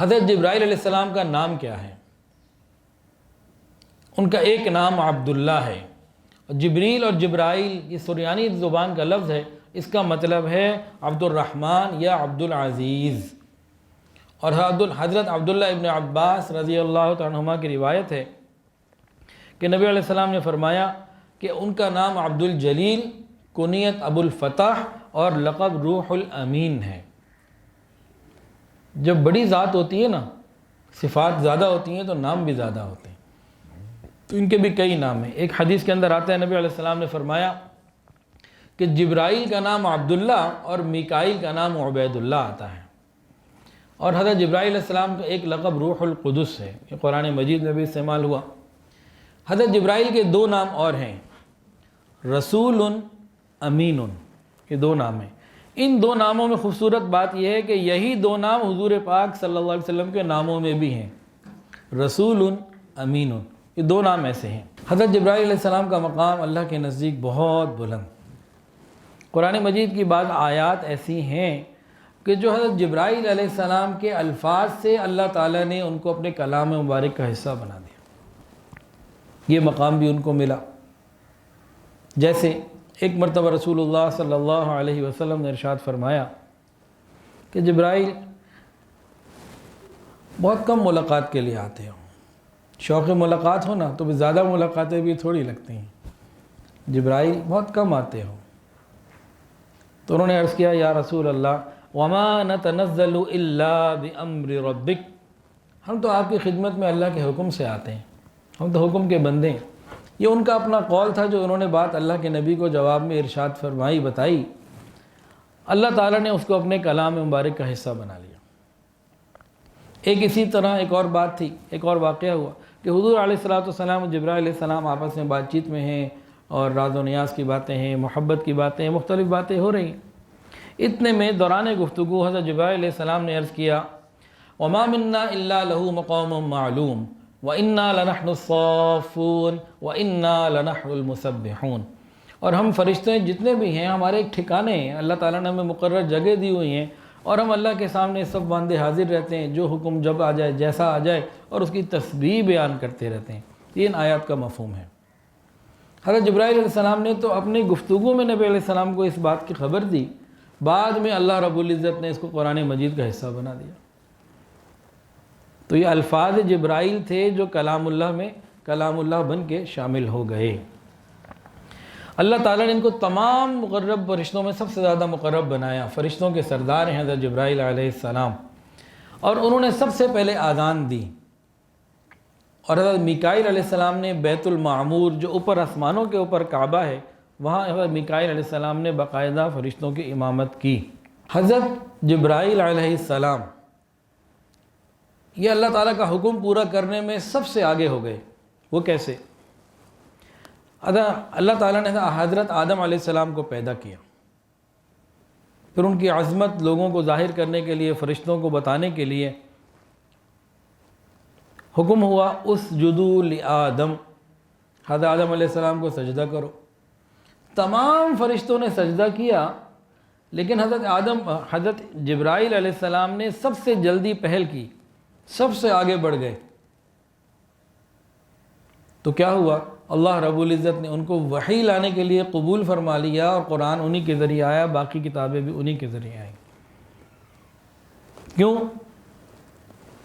حضرت جبرائیل علیہ السلام کا نام کیا ہے؟ ان کا ایک نام عبداللہ ہے۔ جبریل اور جبرائیل یہ سریانی زبان کا لفظ ہے، اس کا مطلب ہے عبد الرحمن یا عبد العزیز۔ اور حضرت عبداللہ ابن عباس رضی اللہ تعالیٰ عنہما کی روایت ہے کہ نبی علیہ السلام نے فرمایا کہ ان کا نام عبد الجلیل، کنیت ابو الفتح اور لقب روح الامین ہے۔ جب بڑی ذات ہوتی ہے نا، صفات زیادہ ہوتی ہیں تو نام بھی زیادہ ہوتے ہیں، تو ان کے بھی کئی نام ہیں۔ ایک حدیث کے اندر آتا ہے نبی علیہ السلام نے فرمایا کہ جبرائیل کا نام عبداللہ اور میکائیل کا نام عبید اللہ آتا ہے، اور حضرت جبرائیل علیہ السلام کا ایک لقب روح القدس ہے، یہ قرآن مجید میں بھی استعمال ہوا۔ حضرت جبرائیل کے دو نام اور ہیں، رسول امین، یہ دو نام ہیں۔ ان دو ناموں میں خوبصورت بات یہ ہے کہ یہی دو نام حضور پاک صلی اللہ علیہ وسلم کے ناموں میں بھی ہیں، رسول امین، یہ دو نام ایسے ہیں۔ حضرت جبرائیل علیہ السلام کا مقام اللہ کے نزدیک بہت بلند۔ قرآن مجید کی بعض آیات ایسی ہیں کہ جو حضرت جبرائیل علیہ السلام کے الفاظ سے اللہ تعالیٰ نے ان کو اپنے کلام مبارک کا حصہ بنا دیا، یہ مقام بھی ان کو ملا۔ جیسے ایک مرتبہ رسول اللہ صلی اللہ علیہ وسلم نے ارشاد فرمایا کہ جبرائیل بہت کم ملاقات کے لیے آتے ہو، شوق ملاقات ہو نا تو بھی زیادہ ملاقاتیں بھی تھوڑی لگتی ہیں، جبرائیل بہت کم آتے ہو۔ تو انہوں نے عرض کیا یا رسول اللہ وَمَا نَتَنَزَّلُ إِلَّا بِأَمْرِ رَبِّكَ، ہم تو آپ کی خدمت میں اللہ کے حکم سے آتے ہیں، ہم تو حکم کے بندے ہیں۔ یہ ان کا اپنا قول تھا جو انہوں نے بات اللہ کے نبی کو جواب میں ارشاد فرمائی، بتائی، اللہ تعالیٰ نے اس کو اپنے کلام مبارک کا حصہ بنا لیا۔ ایک اسی طرح ایک اور بات تھی، ایک اور واقعہ ہوا کہ حضور علیہ السلام و جبرائیل علیہ السلام آپس میں بات چیت میں ہیں اور راز و نیاز کی باتیں ہیں، محبت کی باتیں ہیں، مختلف باتیں ہو رہی ہیں۔ اتنے میں دوران گفتگو حضرت جبرائیل علیہ السلام نے عرض کیا وَمَا مِنَّا إِلَّا لَهُ مَقَامٌ مَعْلُومٌ وَإِنَّا لَنَحْنُ الصَّافُّونَ وَإِنَّا لَنَحْنُ الْمُسَبِّحُونَ، اور ہم فرشتے جتنے بھی ہیں ہمارے ایک ٹھکانے ہیں، اللہ تعالیٰ نے ہمیں مقرر جگہ دی ہوئی ہیں، اور ہم اللہ کے سامنے سب باندھے حاضر رہتے ہیں، جو حکم جب آ جائے جیسا آ جائے، اور اس کی تسبیح بیان کرتے رہتے ہیں۔ یہ ان آیات کا مفہوم ہے۔ حضرت جبرائیل علیہ السلام نے تو اپنی گفتگو میں نبی علیہ السلام کو اس بات کی خبر دی، بعد میں اللہ رب العزت نے اس کو قرآن مجید کا حصہ بنا دیا۔ تو یہ الفاظ جبرائیل تھے جو کلام اللہ میں کلام اللہ بن کے شامل ہو گئے۔ اللہ تعالیٰ نے ان کو تمام مقرب فرشتوں میں سب سے زیادہ مقرب بنایا، فرشتوں کے سردار ہیں حضرت جبرائیل علیہ السلام، اور انہوں نے سب سے پہلے آذان دی۔ اور حضرت میکائیل علیہ السلام نے بیت المعمور جو اوپر آسمانوں کے اوپر کعبہ ہے، وہاں حضرت میکائیل علیہ السلام نے باقاعدہ فرشتوں کی امامت کی۔ حضرت جبرائیل علیہ السلام یہ اللہ تعالیٰ کا حکم پورا کرنے میں سب سے آگے ہو گئے۔ وہ کیسے؟ اللہ تعالیٰ نے حضرت آدم علیہ السلام کو پیدا کیا، پھر ان کی عظمت لوگوں کو ظاہر کرنے کے لیے، فرشتوں کو بتانے کے لیے حکم ہوا اسجدوا لآدم، حضرت آدم علیہ السلام کو سجدہ کرو۔ تمام فرشتوں نے سجدہ کیا، لیکن حضرت جبرائیل علیہ السلام نے سب سے جلدی پہل کی، سب سے آگے بڑھ گئے۔ تو کیا ہوا؟ اللہ رب العزت نے ان کو وحی لانے کے لیے قبول فرما لیا، اور قرآن انہی کے ذریعے آیا، باقی کتابیں بھی انہی کے ذریعے آئیں۔ کیوں؟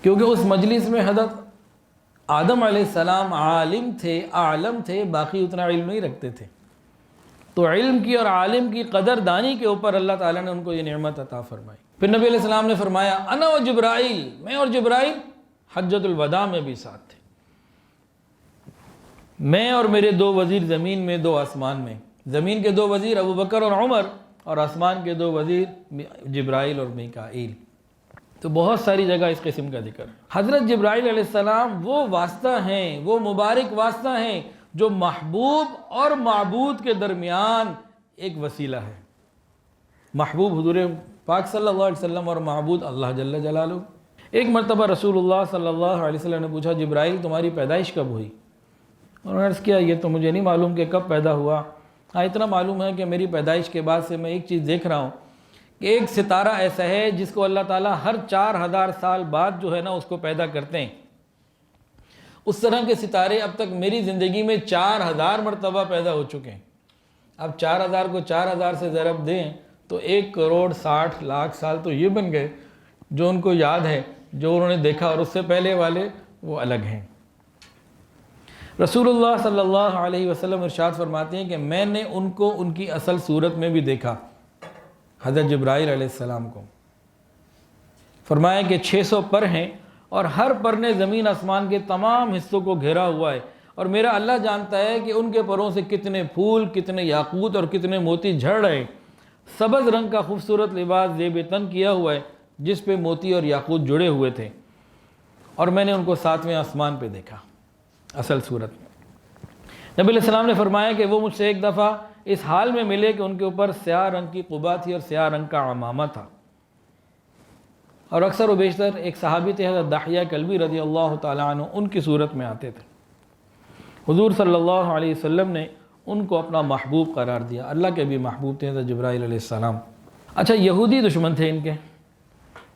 کیونکہ اس مجلس میں حضرت آدم علیہ السلام عالم تھے، عالم تھے، باقی اتنا علم نہیں رکھتے تھے، تو علم کی اور عالم کی قدر دانی کے اوپر اللہ تعالیٰ نے ان کو یہ نعمت عطا فرمائی۔ پھر نبی علیہ السلام نے فرمایا انا و جبرائیل، میں اور جبرائیل حجۃ الوداع میں بھی ساتھ تھے، میں اور میرے دو وزیر زمین میں، دو آسمان میں، زمین کے دو وزیر ابو بکر اور عمر، اور آسمان کے دو وزیر جبرائیل اور میکائیل۔ تو بہت ساری جگہ اس قسم کا ذکر۔ حضرت جبرائیل علیہ السلام وہ واسطہ ہیں، وہ مبارک واسطہ ہیں جو محبوب اور معبود کے درمیان ایک وسیلہ ہے۔ محبوب حضور پاک صلی اللہ علیہ وسلم اور معبود اللہ جل جلالہ۔ ایک مرتبہ رسول اللہ صلی اللہ علیہ وسلم نے پوچھا جبرائیل تمہاری پیدائش کب ہوئی؟ انہوں نے عرض کیا یہ تو مجھے نہیں معلوم کہ کب پیدا ہوا، ہاں اتنا معلوم ہے کہ میری پیدائش کے بعد سے میں ایک چیز دیکھ رہا ہوں کہ ایک ستارہ ایسا ہے جس کو اللہ تعالیٰ ہر 4000 سال بعد جو ہے نا اس کو پیدا کرتے ہیں. اس طرح کے ستارے اب تک میری زندگی میں 4000 مرتبہ پیدا ہو چکے ہیں. اب 4000 کو 4000 سے ضرب دیں تو 1,60,00,000 سال تو یہ بن گئے جو ان کو یاد ہے، جو انہوں نے دیکھا، اور اس سے پہلے والے وہ الگ ہیں. رسول اللہ صلی اللہ علیہ وسلم ارشاد فرماتے ہیں کہ میں نے ان کو ان کی اصل صورت میں بھی دیکھا، حضرت جبرائیل علیہ السلام کو. فرمایا کہ 600 پر ہیں اور ہر پر نے زمین آسمان کے تمام حصوں کو گھیرا ہوا ہے، اور میرا اللہ جانتا ہے کہ ان کے پروں سے کتنے پھول، کتنے یاقوت اور کتنے موتی جھڑ رہے. سبز رنگ کا خوبصورت لباس زیب تن کیا ہوا ہے جس پہ موتی اور یاقوت جڑے ہوئے تھے، اور میں نے ان کو 7ویں آسمان پہ دیکھا اصل صورت میں. نبی علیہ السلام نے فرمایا کہ وہ مجھ سے ایک دفعہ اس حال میں ملے کہ ان کے اوپر سیاہ رنگ کی قبا تھی اور سیاہ رنگ کا عمامہ تھا، اور اکثر و بیشتر ایک صحابی تھے حضرت دحیہ کلبی رضی اللہ تعالیٰ عنہ، ان کی صورت میں آتے تھے. حضور صلی اللہ علیہ وسلم نے ان کو اپنا محبوب قرار دیا. اللہ کے بھی محبوب تھے حضرت جبرائیل علیہ السلام. اچھا، یہودی دشمن تھے ان کے.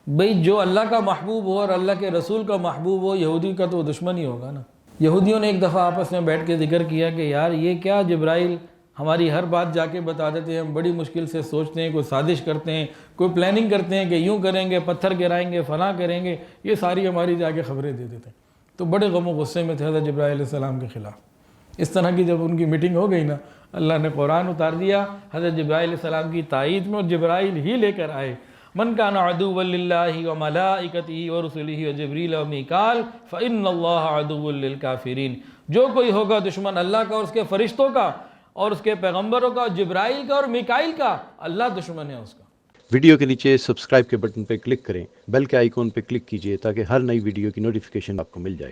بھئی جو اللہ کا محبوب ہو اور اللہ کے رسول کا محبوب ہو، یہودی کا تو وہ دشمن ہی ہوگا نا. یہودیوں نے ایک دفعہ آپس میں بیٹھ کے ذکر کیا کہ یار یہ کیا جبرائیل ہماری ہر بات جا کے بتا دیتے ہیں، ہم بڑی مشکل سے سوچتے ہیں، کوئی سازش کرتے ہیں، کوئی پلاننگ کرتے ہیں کہ یوں کریں گے، پتھر گرائیں گے، فلاں کریں گے، یہ ساری ہماری جا کے خبریں دے دیتے ہیں. تو بڑے غم و غصے میں تھے حضرت جبرائیل علیہ السلام کے خلاف. اس طرح کی جب ان کی میٹنگ ہو گئی نا، اللہ نے قرآن اتار دیا حضرت جبرائیل علیہ السلام کی تائید میں، اور جبرائیل ہی لے کر آئے. من کان عدوا للہ وملائکتہ ورسلہ وجبریل ومیکال فإن اللہ عدو للکافرین. جو کوئی ہوگا دشمن اللہ کا اور اس کے فرشتوں کا اور اس کے پیغمبروں کا، جبرائیل کا اور میکائیل کا، اللہ دشمن ہے اس کا. ویڈیو کے نیچے سبسکرائب کے بٹن پہ کلک کریں، بیل کے آئیکن پہ کلک کیجئے تاکہ ہر نئی ویڈیو کی نوٹیفیکیشن آپ کو مل جائے.